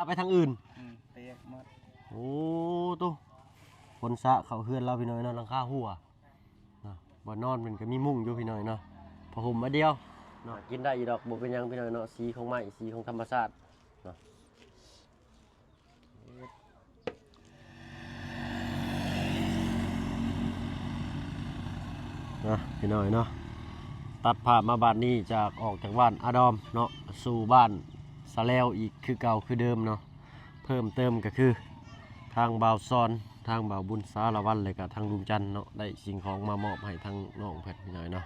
ไปทางอื่นเปียกหมดโอ้ตู้คนสะเขาเฮือนเราพี่น้อยเนาะหลังคาหัวบ่นอนมันก็มีมุ้งอยู่พี่น้อยเนาะผ้าห่มมาเดียวเนาะกินได้อีดอกบ่เป็นยังพี่น้อยเนาะสีของไม้สีของธรรมชาติเนาะพี่น้อยเนาะตัดภาพมาบ้านนี้จากออกจากบ้านอาดอมเนาะสู่บ้านสะแล้วอีกคือเก่าคือเดิมเนาะเพิ่มเติมก็คือทางบ่าวซอนทางบ่าวบุญสารวัตรเลยกับทางลุงจันเนาะได้สิ่งของมามอบให้ทางน้องเพิ่นพี่น้อยเนาะ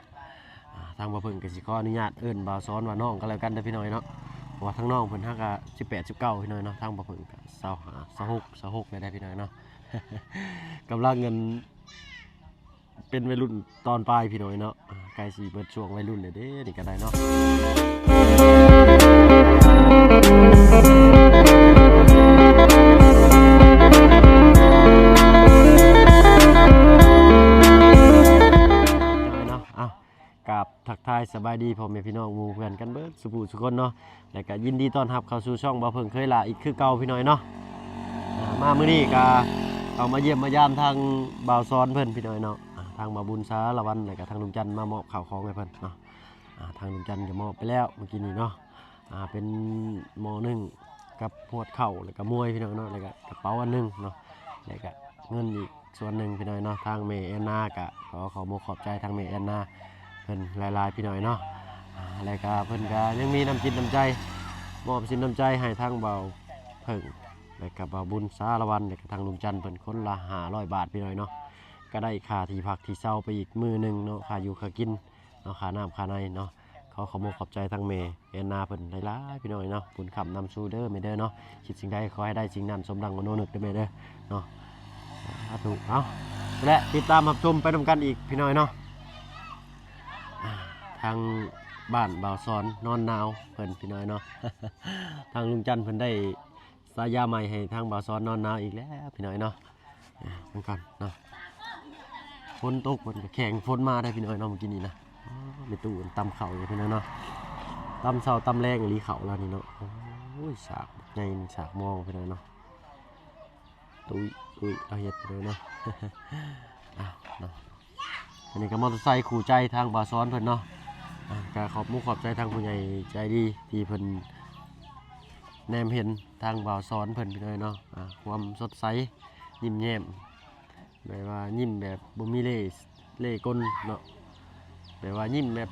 ทางบ่าวเพิ่นก็สิขออนุญาตเอิ้นบ่าวซอนว่าน้องก็แล้วกันเด้อพี่น้อยเนาะเพราะว่าทางน้องเพิ่นฮักก็18 19พี่น้อยเนาะทางบ่าวเพิ่นก็25 26ได้พี่น้อยเนาะ กำลังเงินเป็นวัยรุ่นตอนปลายพี่น้อยเนาะใกล้สิเบิดช่วงวัยรุ่นเลยเด้นี่ก็ได้เนาะกับทักทายสบายดีพ่อแม่พี่น้องหมู่เพื่อนกันเบิดสุภูสุคนเนาะแล้วก็ยินดีต้อนรับเข้าสู่ช่องบ่าวเพิ่งเคยล่ะอีกคือเก่าพี่น้อยเนาะมามื้อนี้ก็เอามาเยี่ยมมายามทางบ่าวซ้อนเพิ่นพี่น้อยเนาะทางบ่าวบุญสารวัตรแล้วก็ทางลุงจันทร์มามอบข้าวของให้เพิ่นเนาะทางลุงจันทร์ก็มอบไปแล้วเมื่อกี้นี้เนาะเป็นหม้อนึ่งกับพวดข้าวแล้วก็มวยพี่น้อยเนาะแล้วก็กระเป๋าอันนึงเนาะแล้วก็เงินอีกส่วนหนึ่งพี่น้อยเนาะทางแม่แอนนาก็ขอขอบใจทางแม่แอนนาเพิ่นหลายๆพี่น้อยเนาะแล้วก็เพิ่นก็ยังมีน้ำจิตน้ำใจมอบสินน้ำใจให้ทางบ่าวเพิ่งแล้วก็บ่าวบุญสารวัตรแล้วก็ทางลุงจันทร์เพิ่นคนละ500 บาทพี่น้อยเนาะก็ได้ค่าที่พักที่เช่าไปอีกมื้อนึงเนาะค่าอยู่ค่ากินเนาะค่าน้ำค่าในเนาะขอขอบใจทางแม่แอนนาเพิ่นหลายๆพี่น้อยเนาะบุญคำนำสู่เด้อแม่เด้อเนาะคิดสิ่งใดขอให้ได้สิ่งนั้นสมดังมโนนึกเด้อแม่เด้อเนาะถูกเอาและติดตามรับชมไปนำกันอีกพี่น้อยเนาะทางบ้านบ่าวซอนนอนหนาวเพิ่นพี่น้อยเนาะ ทางลุงจันทร์เพิ่นได้สายาใหม่ให้ทางบ่าวซอนนอนหนาวอีกแล้วพี่น้อยเนาะเหมือนกันเนาะฝนตกมันก็แข่งฝนมาได้พี่น้อยเนาะเมื่อกี้นี้นะมีตู้ตำเข่าอยู่พี่น้อยเนาะตำเสาตำแรงอีหลีเข่าแล้วนี่เนาะโอ้ยฉากใหญ่ฉากมองพี่น้อยเนาะตุ้ยเอาเฮ็ดเลยเนาะ เนาะอันนี้ก็มอเตอร์ไซค์ขู่ใจทางบ่าวซอนเพิ่นเนาะก็ขอบใจทางผู้ใหญ่ใจดีที่เพิ่นแนมเห็นทางบ่าวซอนเพิ่นไปเลยเนาะความสดใสยิ้มแย้มแบบว่ายิ้มแบบบ่มีเล่ห์กลเนาะแบบว่ายิ้มแบบ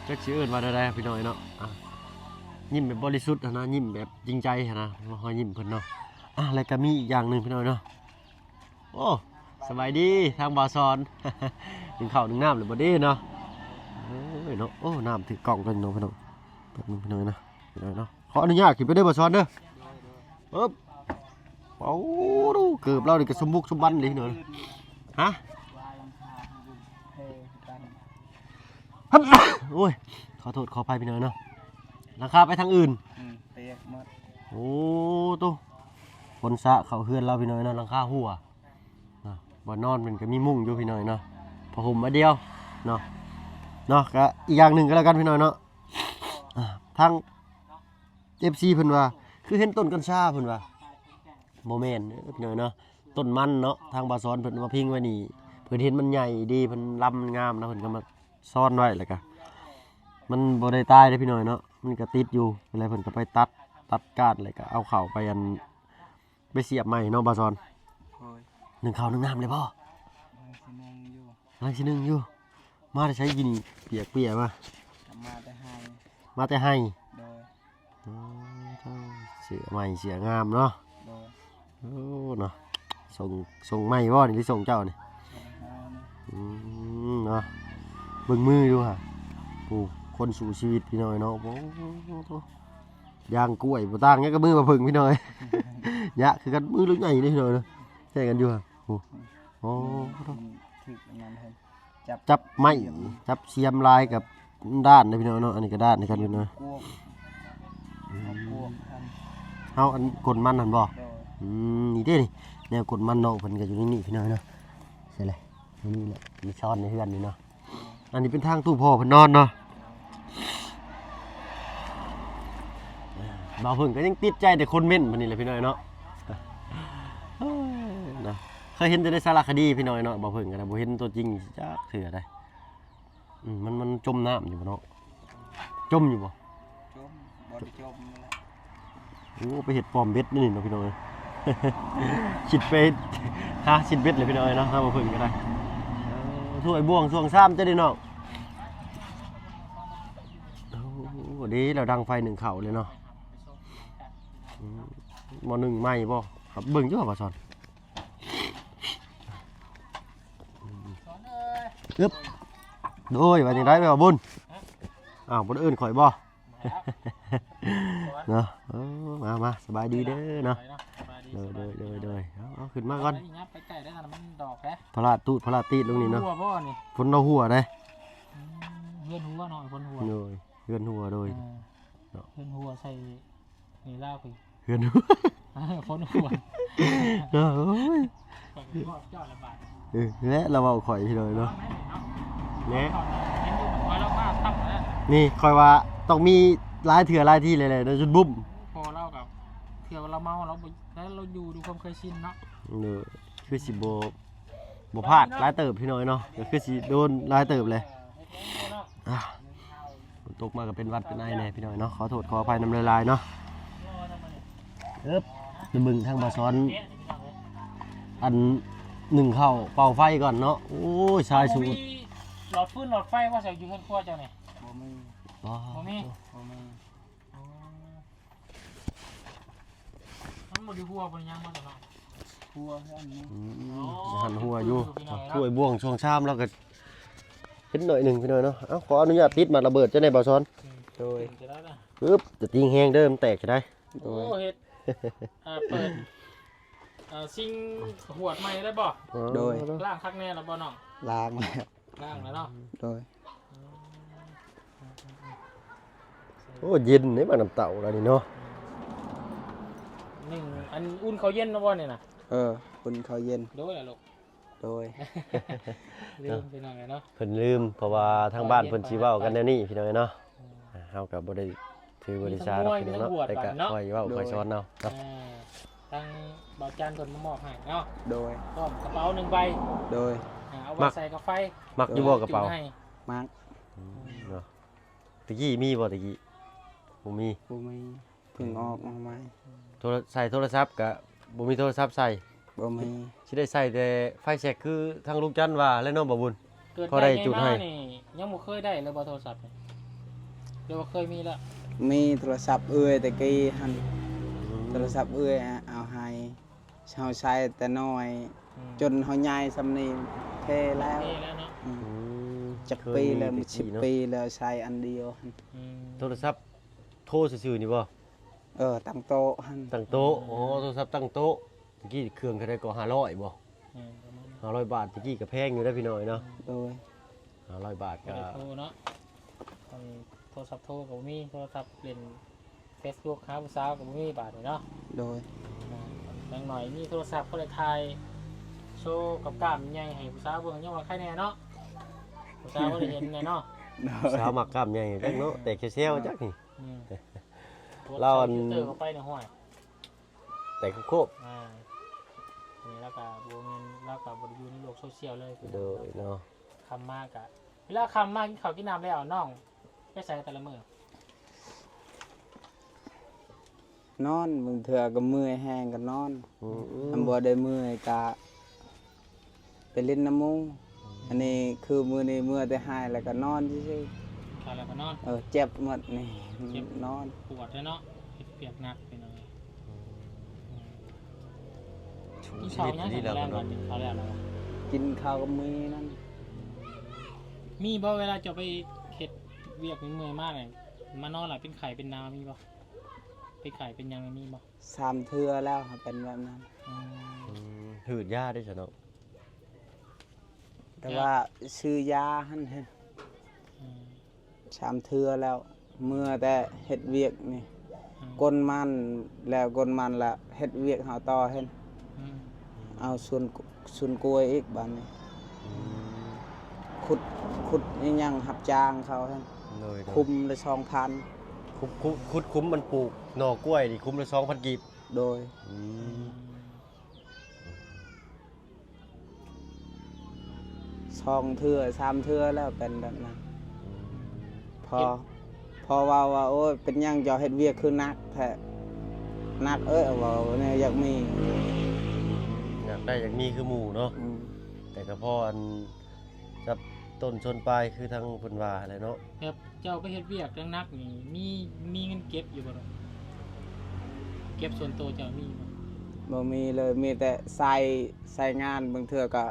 จักสิเอิ้นว่าได้พี่น้อยเนาะยิ้มแบบบริสุทธิ์นะยิ้มแบบจริงใจนะฮอยิ้มเพิ่นเนาะแล้วก็มีอีกอย่างนึงพี่น้อยเนาะโอ้สบายดีทางบ่าวซอน กินข้าวนึ่งน้ำหรือบ่ดีเนาะโอ้ยเนาะโอ้น้ำถือกล่องกันเนาะพี่น้องแบบนึงพี่น้อยนะพี่น้อยเนาะขออนุญาตขึ้นไปได้บ่าวซอนเด้อปึ๊บโอ้ดูเกือบเรานี่ก็สมบุกสมบันเลยพี่น้อยฮะโอ้ยขอโทษขออภัยพี่น้อยเนาะราคาไปทางอื่นเปียกหมดโอ้ตู้คนสะเขาเฮือนเราพี่น้อยเนาะหลังคาหัวบ่นอนมันก็มีมุ้งอยู่พี่น้อยเนาะผ้าห่มมาเดียวเนาะก็อีกอย่างหนึ่งก็แล้วกันพี่น้อยเนาะทาง FC เพิ่นว่าคือเห็นต้นกัญชาเพิ่นว่าบ่แม่นพี่น้อยเนาะต้นมันเนาะทางบ่าวซอนเพิ่นมาพิงไว้นี่เพิ่นเห็นมันใหญ่ดีเพิ่นลำงามนะเพิ่นก็มาซ่อนไว้แล้วก็มันบ่ได้ตายเด้พี่น้อยเนาะมันก็ติดอยู่อะไรเพิ่นก็ไปตัดก้านแล้วก็เอาเข้าไปไปเสียบใหม่เนาะบ่าวซอนหนึ่งข้าวหนึ่งน้ำเลยพ่อลังสินึงอยู่มาได้ใช้กินเปียกมามาแต่ให้เสือใหม่เสืองามเนาะโอ้เนาะส่งใหม่บ่นี่หรือส่งเจ้านี่เนาะเบิ่งมือดูค่ะกูคนสู่ชีวิตพี่น้อยเนาะโอ้ยางกล้วยบ่ต่างเงี้ยก็มือมาพึ่งพี่น้อยยะคือกันมือลึกใหญ่นี่พี่น้อยเนาะใช่กันอยู่ค่ะโอ้จับไม้จับเสียมลายกับด้านนะพี่น้องเนาะอันนี้ก็ด้านในกันอยู่เนาะเอาอันกดมันหันบ่นี่เด้นี่แนวกดมันน้องเพิ่นก็อยู่นี่พี่น้องเนาะใช่เลยนี่แหละมีช้อนในเฮือนนี่เนาะอันนี้เป็นทางตู้พ่อเพิ่นนอนเนาะ บ่าวเพิ่งก็ยังติดใจแต่คนเม่นพันนี้แหละพี่น้อยเนาะนะเคยเห็นแต่ในสารคดีพี่น้อยเนาะบ่าวเพิ่งก็ได้บ่เห็นตัวจริงจักเทื่อได้มันจมน้ำอยู่บ่เนาะจมอยู่บ่ จมบ่ได้จมนั่นแหละ โอ้ไปเห็ดปลอมเบ็ดนี่เนาะพี่น้อย ชิดไปหาชิดเบ็ดเลยพี่น้อยเนาะหาบ่าวเพิ่งก็ได้ถ้วยบ่วงช่วงซ้ำจะได้เนาะโอ้ดีแล้วดังไฟหนึ่งเข่าเลยเนาะมอหนึ่งไหม้บ่ครับเบิ่งอยู่ว่าสอนอึ๊บโดยว่าจังได๋ไปบ่บุญอ้าวบ่ได้เอิ้นข่อยบ่เนาะมาสบายดีเด้อเนาะเด้อเอาขึ้นมาก่อนไปไก่ได้นะมันดอกแล้วพลาดตูดพลาดตีดลงนี่เนาะ หัวบ่นี่ ฝนเราหัวเด้ เฮือนหัวหน่อยฝนหัว โดยเฮือนหัวโดย เฮือนหัวใส่นี่ลาวไป เฮือนหัว ฝนหัว เนาะ จอดระบาด และเราเอาข่อยพี่เลยเนาะแน่ เห็นอยู่เหมือนเรามาทับแล้ว นี่คอยว่าต้องมีหลายเถื่อหลายที่เลยๆเดี๋ยวจนบุ้ม พอเล่ากับเที่ยวเราเมาเราแล้วเราอยู่ดูความเคยชินเนาะ เนอะคือสิบ่พลาดหลายเติบพี่น้อยเนาะก็คือสิโดนหลายเติบเลยฝนตกมาก็เป็นวัดเป็นไอแน่พี่น้อยเนาะขอโทษขออภัยน้ำลายๆเนาะบึงทางบาซ้อนอันหนึ่งเข้าเป่าไฟก่อนเนาะโอ้ยชายสูง หลอดฟืนหลอดไฟว่าใส่อยู่เฮือนครัวเจ้านี่ บ่มี บ่มี บ่มี มันบ่ได้หัวบ่ได้ยังมาแล้วเนาะ พัวอันนี้ หันหัวอยู่ถ้วยบ่วงช่วงชามแล้วก็เห็นหน่อยหนึ่งพี่น้อยเนาะขออนุญาตติดมาระเบิดจะได้บาซ้อน โดย จะได้นะ ปึ๊บจะติ้งแห้งเดิมแตกจะได้ โอ้เฮ็ดเปิดซิงหวดใหม่ได้บ่ โดย ล่างคักแน่แล้วบ่น้อง ล้างแล้ว ล่างแล้วเนาะ โดย โอ้เย็นนี่มันน้ำเต่าแล้วนี่เนาะ หนึ่งอันอุ่นเขาเย็นนะบ่เนี่ยนะ คุณเขาเย็น โดยล่ะลูก โดย ลืมไปหน่อยเนาะ เพิ่นลืมเพราะว่าทางบ้านเพิ่นสิเว้ากันแนวนี้พี่น้อยเนาะเฮาก็บ่ได้ถือบริษัทพี่น้องเนาะแต่ก็คอยเว้าคอยสอนเนาะ ทางบ่าวจันเพิ่นมามอบให้เนาะ โดย พร้อมกระเป๋า1ใบ โดย เอาไว้ใส่กาแฟ มักอยู่บ่กระเป๋า จุ่มให้ มาร์ก เนาะตะกี้มีบ่ตะกี้บ่มี บ่มีเพิ่งออกมาใหม่ ใส่โทรศัพท์ก็บ่มีโทรศัพท์ใส่ บ่มี สิได้ใส่แต่ไฟแช็กคือทางลุงจันทร์ว่าและน้องบ่บุญ เกิด พอได้ ได้ จุดให้ นี่ยังบ่เคยได้เลยบ่โทรศัพท์นี่หรือว่าเคยมีแล้ว มีโทรศัพท์เอื้อยแต่กี้หั่นโทรศัพท์เอื้อยเอาให้เฮาใช้แต่น้อย จนเฮาใหญ่ซำนี้เทแล้ว นี่แล้วเนาะ จักปีแล้วมี10 ปีแล้วใช้อันเดียวหั่น โทรศัพท์โทรซื่อๆนี่บ่ ตั้งโต๊ะหั่น ตั้งโต๊ะโอ้โทรศัพท์ตั้งโต๊ะตะกี้เครื่องก็ได้ก็500บ่ ประมาณนั้น 500 บาทตะกี้ก็แพงอยู่ได้อพี่น้อยเนาะ โดย 500 บาท บ่ ก็ ได้โทรเนาะโทรศัพท์โทรก็บ่มีโทรศัพท์เล่น Facebook หาผู้สาวก็บ่มีบาดนี่เนาะ โดย อย่างหน่อยมีโทรศัพท์ก็เลยถ่ายโชว์กับกล้ามใหญ่ให้ผู้สาวเบิ่งยังว่าใครแน่เนาะผู้สาวบ่ได้เห็นแน่เนาะ สาวมักกล้ามใหญ่จังเนาะแต่แซ่ๆจักนี่ อืม เราอัน ฟิลเตอร์เข้าไปในห้อย แต่โคบ นี่แล้วก็บ่แม่นแล้วก็บ่ได้อยู่ในโลกโซเชียลเลย โดยเนาะ คำมากอะเวลาคำมากกินข้าวกินน้ำแล้วน้องไปใส่แต่ละมื้อน อนบางเทื่อก็เมื่อยแห้งก็นอน อืม บ่ได้เมื่อยก็ไปเล่นน้ำมูอันนี้คือมื้อนี้เมื่อแต่หายแล้วก็นอนซื่อ ข้าวแล้วก็นอน ๆเจ็บหมดนี่นอน ปวดเลยเนาะเฮ็ดเปียกหนักไปหน่อยกิน ชี ข้าว วิต ยัง นี่ แต่ แล้ว แรงก่อ เนาะ นกินข้าวแล้วเนาะ กินข้าวก็มีนั่น มีบ่เวลาจะไปเฮ็ดเวียกเมื่อยมากเลยมานอนหลับเป็นไข้เป็นนามีบ่เป็นไข้เป็นหยังมีบ่ 3 เทื่อแล้วครับเป็นแบบนั้น หืดยาได้ซะเนาะ แต่ว่าซื้อยาหั่นเห็น อืม 3 เทื่อแล้วเมื่อแต่เฮ็ดเวียกนี่ อืม ก้นมันแล้วก้นมันแล้วเฮ็ดเวียกเฮาต่อเห็น อืม เอาส่วนกล้วยอีกบัดนี้ขุดอีหยังรับจ้างเขาเห็น โดย คุมละ2,000คุ คุดคุ้มมันปลูกหน่อกล้วยนี่คุ้มละ2,000กีบ โดย อืม 2 เทื่อ 3 เทื่อแล้วเป็นแบบนั้นพอว่าโอ้ยเป็นหยังจะเฮ็ดเวียกคือนักแท้นักว่าเนี่ยอยากมี อยากได้อยากมีคือหมู่เนาะ อืม แต่ก็พออันจับต้นชนปลายคือทางเพิ่นว่าแหละเนาะ แบบเจ้าไปเฮ็ดเวียกจังนักนี่มีเงินเก็บอยู่บ่ดอกเก็บส่วนตัวเจ้ามีบ่ บ่มีเลยมีแต่ใส่งานบางเทื่อก็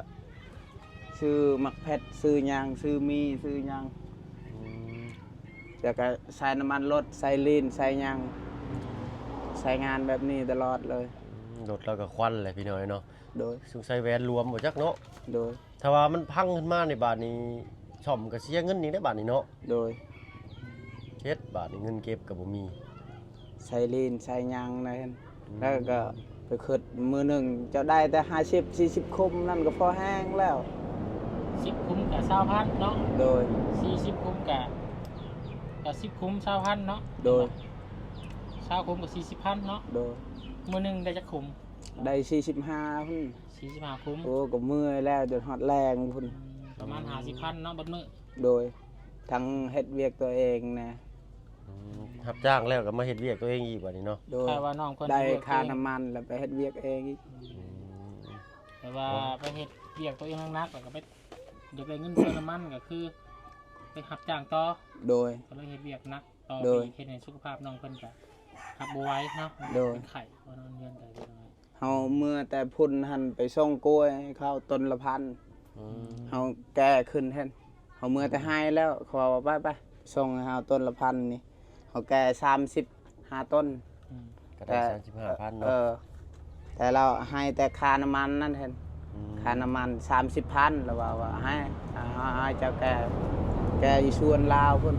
ซื้อมักเพชรซื้อหยังซื้อมีซื้อหยัง อืม แล้วก็ใส่น้ำมันรถใส่ลีนใส่หยังใส่งานแบบนี้ตลอดเลย รถเราก็ควันแหละพี่น้อยเนาะ โดย สงสัยแหวนรวมบ่จักเนาะ โดย ถ้าว่ามันพังขึ้นมาในบาทนี้ซ่อมก็เสียเงินนี่ได้บาทนี้เนาะ โดย เฮ็ดบาทนี้เงินเก็บก็บ่มี ใส่ลีนใส่หยังนั่นแล้วก็ไปขึ้นมือหนึ่งจะได้แต่50-40 คุมนั่นก็พอแห้งแล้ว 10คุ้มกับ20,000เนาะ โดย 40คุ้มกับ10คุ้ม20,000เนาะ โดย 20คุ้มกับ40,000เนาะ โดย มื้อหนึงได้จักคุ้ม ได้45พุ่น 45คุ้ม โอ้ก็เมื่อยแล้วจนฮอดแรงพุ่น ประมาณ50,000เนาะบัดมื้อ โดยทั้งเฮ็ดเวียกตัวเองนะ รับจ้างแล้วก็มาเฮ็ดเวียกตัวเองอีกบัดนี้เนาะ โดย ใครว่าน้องเพิ่น ได้ เฮ็เวียก ค่า ตัวเอง น้ำมันแล้วไปเฮ็ดเวียกเองอีก แต่ว่าไปเฮ็ดเวียกตัวเองนักๆแล้วก็ไปเดี๋ยวได้เงินเดือนน้ำมันก็คือไปรับจ้างต่อ โดย ก็เลยเฮ็ดเวียกหนักต่อ โด ไป ย เฮ็ดให้สุขภาพน้องเพิ่นก็ขับบ่ไหวเนาะ โดย เป็นไข้บ่นอนเรือนได้พี่น้อง เฮาเมื่อแต่พุ่นหันไปส่งกล้วยให้เขาต้นละพัน อืม เฮาแก้ขึ้นแทนเฮาเมื่อแต่ให้แล้วเขาว่าไปส่งให้เฮาต้นละพันนี่เฮาแก้35ต้น อืม ก็ได้35,000 เอ เนาะ อแต่เราให้แต่ค่าน้ำมันนั่นแทน ม ค่าน้ำมัน30,000แล้วว่าให้ให้เจ้าแกอยู่ชวนลาวพุ่น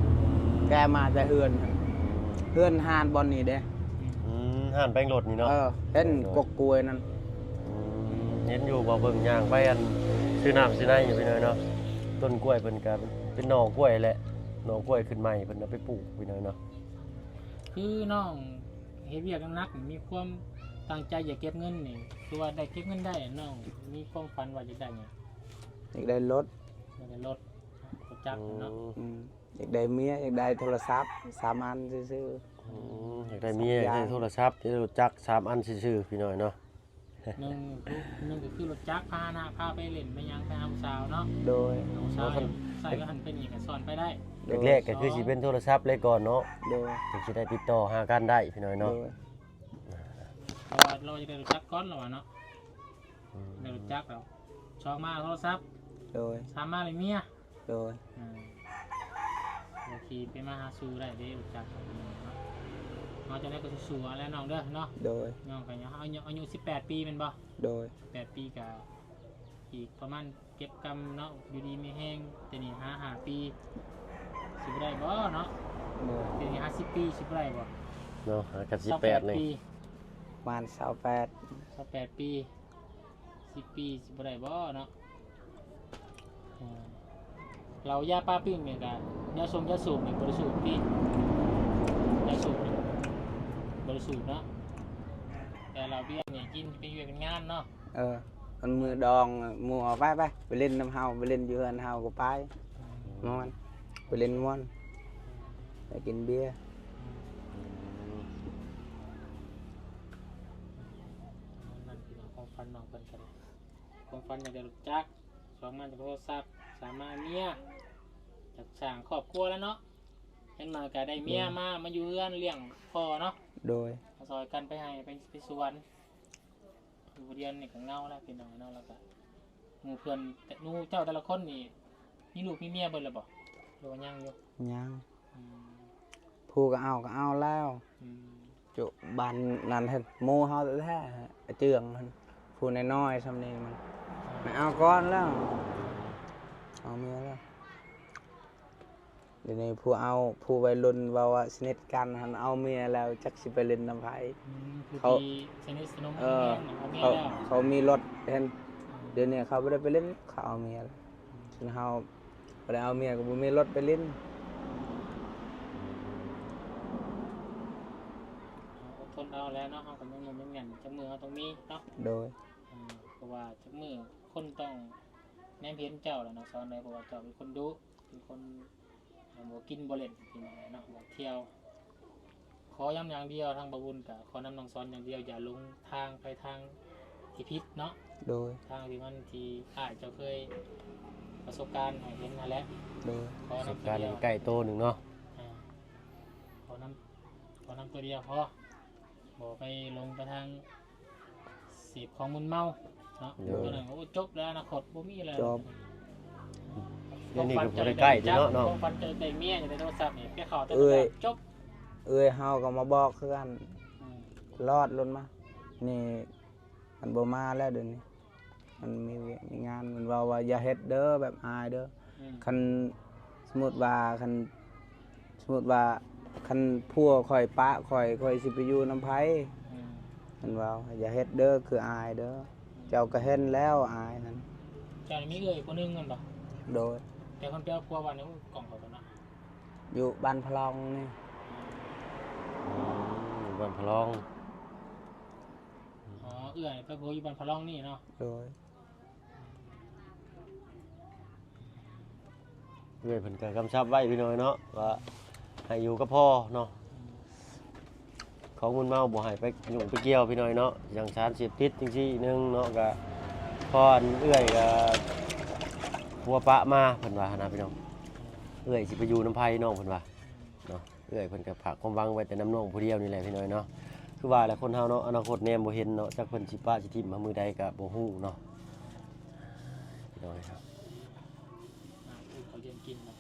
แกมาแต่เฮือนหานบอนนี่เด้ อืมห้านแป้งรถนี่เนาะ เห็นกกกล้วยนั่น เห็นอยู่บ่เบิ่งย่างไปอันซื้อน้ำซื้อในอยู่พี่น้อยเนาะต้นกล้วยเพิ่นก็เป็นหน่อกล้วยแหละหน่อกล้วยขึ้นใหม่เพิ่นเอาไปปลูกพี่น้อยเนาะ คือน้องเฮ็ดเวียกหนักๆมีความตั้งใจอยากเก็บเงินนี่คือว่าได้เก็บเงินได้น้องมีความฝันว่าจะได้หยัง อยากได้รถ อยากได้รถจักรเนาะ อยากได้เมียอยากได้โทรศัพท์3 อันซื่อ อยากได้เมียอยากได้โทรศัพท์อยากได้รถจักร3อันซื่อๆพี่น้อยเนาะ หนึ่งก็คือรถจักรพาหนะพาไปเล่นไปหยังไปหาผู้สาวเนาะ ๆโดย ผู้สาวใส่ก็หันเป็นอีกก็สอนไปได้ แรกๆก็คือสิเป็นโทรศัพท์เลยก่อนเนาะ โดย ถึงสิได้ติดต่อหากันได้พี่น้อย โด เนาะ ย เพราะว่าเราจะได้รถจักรก่อนแล้วอะเนาะได้รถจักรแล้วชอบมาโทรศัพท์ โดย สามารถเลยเมีย โดย โอเคไปมาหาสู่ได้เด้รถจักรเราจะได้ก็สู่ๆแล้วน้องเด้อเนาะ โดย น้องก็ยังอายุ18 ปีเป็นบ่ โดย 8 ปีกับอีกประมาณเก็บกำเนาะอยู่ดีไม่แห้งแต่นี่5 ปีสิบได้บ่เนาะ โดย แต่นี่50 ปีสิบได้บ่ เนาะหากัน18นี่ ปี ประมาณ28 ปี10 ปีสิบได้บ่เนาะเราย่าป้าปิ้งเนี่ยก็ยาสูบเนี่ยบริสุทธิ์พี่ยาสูบเนี่ยบริสุทธิ์เนาะแต่เราเบี้ยเนี่ยกินเป็นเวียเป็นงานเนาะ มันมือดองมัวไปเล่นน้ำเฮาไปเล่นอยู่เฮือนเฮาก็ไปม่วนไปเล่นม่วนไปกินเบียร์ นั่นคือความฝันน้องเพิ่นก็ได้ความฝันอยากได้รถจักรสองมันจะโทรศัพท์สามารถเมียจากสร้างครอบครัวแล้วเนาะเห็นมาก็ได้เมียมาอยู่เรือนเลี้ยงพ่อเนาะ โดย มาซอยกันไปให้ไปสวนอยู่เรียนนี่ก็เงาแล้วเป็นน้องเนาะแล้วก็หมู่เพื่อนแต่หนูเจ้าแต่ละคนนี่มีลูกมีเมียเบิดแล้วบ่หรือว่ายังอยู่ ยัง อืม ผู้ก็เอาแล้ว อืม จุบันนั่นเห็นโมเฮาแท้ๆเจืองมันผู้น้อยๆซำนี้มันไม่เอาก่อนแล้วเอาเมียแล้วเดี๋ยวนี้ผู้วัยรุ่นว่าสนิทกันหันเอาเมียแล้วจักสิไปเล่นน้ำไผ คือ เขา ที่สนิทสนม เอ กัน อ แน่น่ะเอาเมียแล้ว เขามีรถเห็นเดี๋ยวนี้เขาไม่ได้ไปเล่นเขาเอาเมียแล้วฉะนั้นเขาบ่ได้เอาเมียก็บ่มีรถไปเล่น แล้วเนาะเฮาก็ยังบ่แม่นจักมือเฮาต้องมีเนาะ โดย เพราะว่าจักมือคนต้องแนมเห็นเจ้าแหล้วเนาะสอนได้เพราะว่าเจ้าเป็นคนดุเป็นคนบ่กินบ่เล่นพี่น้องเนาะบ่เที่ยวขอย้ำอย่างเดียวทางบ่บุญก็ขอนำน้องสอนอย่างเดียวอย่าลงทางไปทางที่ผิดเนาะ โดย ทางที่มันที่อ้ายเจ้าเคยประสบการณ์ให้เห็นนั่นแหละ โดย ขอ ประสบ นำตัว การณ์ เดียว ไก่โตหนึ่งเนาะ ขอนำตัวเดียวพอบ่ไปลงไปทางเสีบของมึนเมาเนาะตัวนั้นโอ้จบแล้วอนาคตบ่มีแล้ว จบ เดี๋ยวนี้ก็บ่ได้ใกล้เนาะเนาะ ฟันเจอแต่เมียอยู่ในโทรศัพท์นี่ไปเข้าแต่ เอ้ย จบ เอ้ยเฮาก็มาบอกคือกัน อืม รอดล้นมานี่มันบ่มาแล้วเดี๋ยวนี้มันมีงานมันว่าอย่าเฮ็ดเด้อแบบอายเด้อ อืม คันสมมุติว่าคันพัวข่อยปะข่อยสิไปอยู่น้ำไผ อืม มันว่าอย่าเฮ็ดเด้อคืออายเด้อเจ้าก็เห็นแล้วอายนั่น เจ้านี่มีเอ้ยคนหนึงกันบ่ โดย แต่คนเดียวกลัวว่าเนี่ยกล่องเขาตัวเนาะ อยู่บ้านพลองนี่ วันพลอง อ๋อเอื้อยไปพัวอยู่บ้านพะลองนี่เนาะ โดย เรื่อยเพิ่นก็กำชับไว้พี่น้อยเนาะว่าให้อยู่กับพ่อเนาะของมึนเมาบ่ให้ไปยุ่งไปเกี่ยวพี่น้อยเนาะอย่างสารเสพติดจังซี่นึงเนาะก็พ่ออันเอื้อยก็พัวปะมาเพิ่นว่านะพี่น้องเอื้อยสิไปอยู่น้ำไผน้องเพิ่นว่าเนาะเอื้อยเพิ่นก็ฝากความหวังไว้แต่น้ำน้องผู้เดียวนี่แหละพี่น้อยเนาะคือว่าแหละคนเฮาเนาะอนาคตแนมบ่เห็นเนาะจักเพิ่นสิปะสิทิ่มมามือใดก็บ่ฮู้เนาะพี่น้อยครับ เขาเรียนกินเนาะ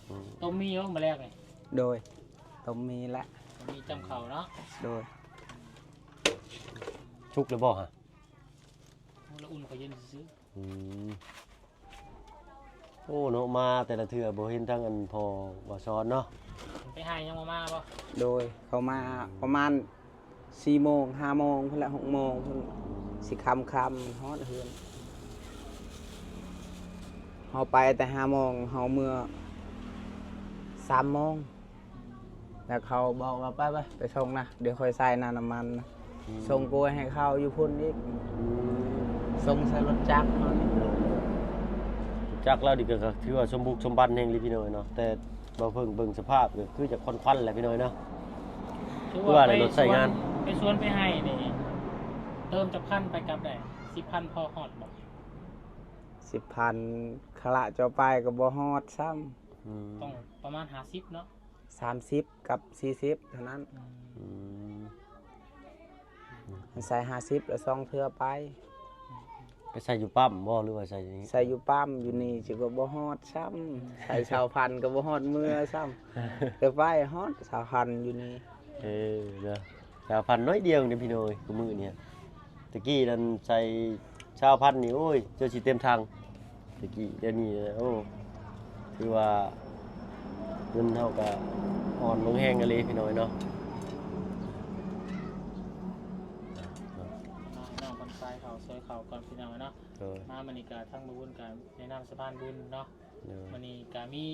อืม ต้มมีเนาะมาแรกเลย โดยต้มมีละ ต้มมีจำเข่าเนาะ โดย ชุกแล้วบ่ฮะ แล้วอุ่นเขาเย็นซื้อ อืมโอ้เนาะมาแต่ละเทื่อบ่เห็นทั้งอันพอบ่ซ้อนเนาะ มันไปให้ยังมาป่ะ โดยเขามาประมาณ4โมง5โมงเพิ่นละ6โมงเพิ่นสิค่ำฮอดเฮือนเฮาไปแต่5โมงเฮาเมื่อ3โมงแล้วเขาบอกว่าไปส่งนะเดี๋ยวค่อยใส่น้ำมันนะส่งกล้วยให้เขาอยู่พุ่นอีก อืม ส่งใส่รถจักรเขานี่ จักแล้วดิก็ถือว่าสมบุกสมบันแห่งลิพี่น้อยเนาะแต่บ่เพิ่งเบิ่งสภาพก็คือจะค่อนๆแหละพี่น้อยเนาะ คือว่าอะไรรถใส่งาน ไปชวนไปให้นี่เติมจะพันไปกับได้10,000พอฮอดบ่ 10,000คละเจ้าไปก็บ่ฮอดซ้ อืม ต้องประมาณ50เนาะ ำ30กับ40เท่านั้น อืม ใส่50แล้ว2เทื่อไป ไปใส่อยู่ปั๊มบ่หรือว่าใส่อย่างนี้ ใส่อยู่ปั๊มอยู่นี่สิก็บ่ฮอดซ้ำใส่ชาวพันธุ์ก็บ่ฮอดเมื่อซ้ำแต่ไปฮอดชาวพันธุ์อยู่นี่ เออเด้อชาวพันธุ์น้อยเดียวนี่พี่น้อยกูมื้อเนี่ยตะกี้นั่นใส่ชาวพันธุ์นี่โอ้ยเจ้าสิเต็มทางตะกี้เดี๋ยวนี้โอ้คือว่าเงินเท่ากับอ่อนลงแห้งกันเลยพี่น้อยเนาะ น้องคนซ้ายเขาซอยเขาก่อนพี่น้องเนาะ เออ มามันนี่ก็ทั้งบุญกับแนะนำสะพานบุญเนาะ เออ มันนี่ก็มี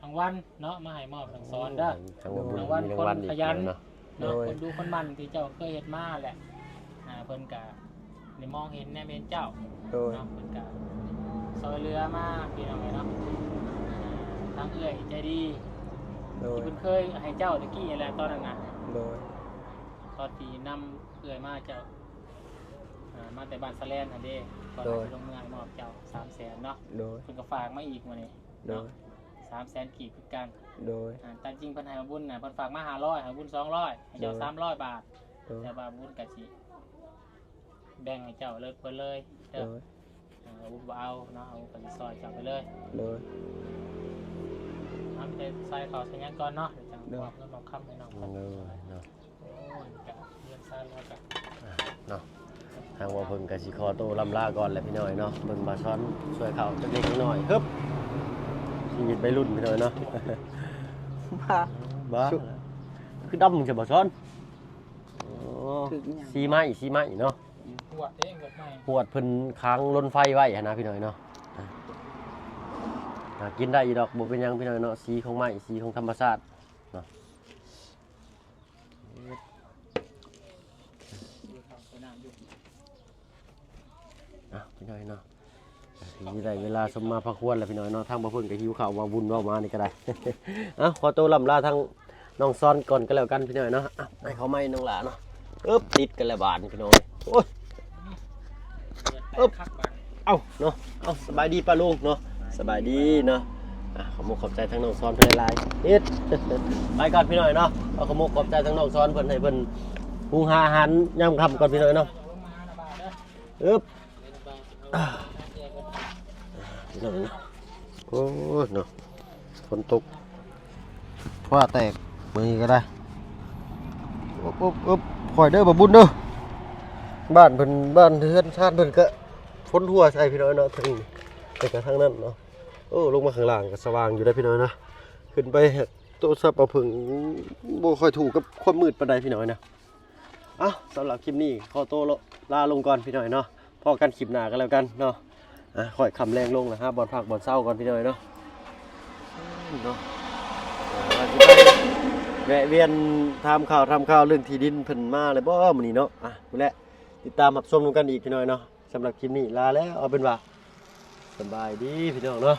รางวัลเนาะมาให้มอบทางสอนเด้อ ทางว่าบุญ รางวัล มีรางวัล คน อีก ขยัน เนาะ เนาะคนดูคนมันที่เจ้าเคยเฮ็ดมาแหละเพิ่นก็ได้มองเห็นแน่เป็นเจ้า โดย เนาะเพิ่นก็ซอยเรือมาพี่น้องเนาะทางเอื้อยใจดี โดย ที่เพิ่นเคยให้เจ้าตะกี้นี่แหละตอนนั้นน่ะ โดย ตอนที่นำเอื้อยมาเจ้ามาแต่บ้านสะแลนหั่นเด้ตอนนั้นลงเมืองมอบเจ้า300,000เนาะ โดย เพิ่นก็ฝากมาอีกมื้อนี้ โดย 300,000กีบคือกัน โดย แต่จริงเพิ่นให้มาบุญน่ะเพิ่นฝากมา500ให้บุญ200ให้เจ้า โดย 300 บาท โดย แต่ว่าบุญก็สิแบ่งให้เจ้าเลยเพิ่นเลย โด เด้อย บุญบ่เอาเนาะเอาก็สิซอยเจ้าไปเลย โดย ทำแต่ใส่เขาใส่หยังก่อนเนาะเดี๋ยวจัง โดย บอกเงินบอกคำให้น้อง เอ ก่อน อเนาะ โอ้ยกะเรียนซ่าแล้วกะ เนาะทางว่าเพิ่นก็สิขอตัวลำลาก่อนแหละพี่น้อยเนาะเบิ่งมาซ้อนช่วยเขาจักเล็กน้อยฮึบชีวิตวัยรุ่นพี่น้อยเนาะ ว่า บ้า ชุ คือดำจะบ่ซ้อนโอ้ ถึงหยัง สีไม้เนาะ ปวดเองแบบไหน ปวดเพิ่นค้างลนไฟไว้หั้นนะพี่น้อยเนาะกินได้อีดอกบ่เป็นหยังพี่น้อยเนาะสีของไม้สีของธรรมชาติเนาะ ำอยู่ พี่น้อยเนาะนี่ได้เวลาสมมาพักควรแล้วพี่น้อยเนาะทางบ่เพิ่นก็หิวข้าวว่าวุ่นว่ามานี่ก็ได้ ขอตัวลำลาทางน้องซ้อนก่อนก็แล้วกันพี่น้อยเนาะให้เขาไม่น้องหลาเนาะติดกันแล้วบาดพี่น้อยโอ้ย เดือดแตกคักบาน เอาเนาะสบายดีป้าลุงเนาะสบายดีเนาะขอบคุณขอบใจทั้งน้องซ้อนเพิ่นหลายๆนิด ไปก่อนพี่น้อยเนาะขอบคุณขอบใจทั้งน้องซ้อนเพิ่นให้เพิ่นหุงหาอาหารย่ำค่ำก่อนพี่น้อยเนาะ ลงมานะบาเด้อ อึ๊บ เดินบาเอาแยกกัน พี่น้อยเนาะโอ้ยเนาะฝนตกฟ้าแตกมือก็ได้อึ๊บคอยเด้อบ่บุญเด้อบ้านเพิ่นบ้านเฮือนชาติเพิ่นก็ฝนทั่วใส่พี่น้อยเนาะทางนี้แต่ก็ทางนั้นเนาะลงมาข้างล่างก็สว่างอยู่ได้พี่น้อยนะขึ้นไปโตซับเอาเพิ่งบ่ค่อยถูกกับความมืดปานใดพี่น้อยนะสำหรับคลิปนี้ขอโตวลาลงก่อนพี่น้อยเนาะพอกันคลิปหน้ากันแล้วกันเนาะค่อยคำแรงลงนะฮะบอลพักบอลเศร้าก่อนพี่น้อยเนาะแวะเวียนทำข่าวเรื่องที่ดินเพิ่นมาเลยบ่มื้อนี้เนาะมื้อแหละติดตามรับชมกันอีกพี่น้อยเนาะสำหรับคลิปนี้ลาแล้วเอาเป็นว่าสบายดีพี่น้องเนาะ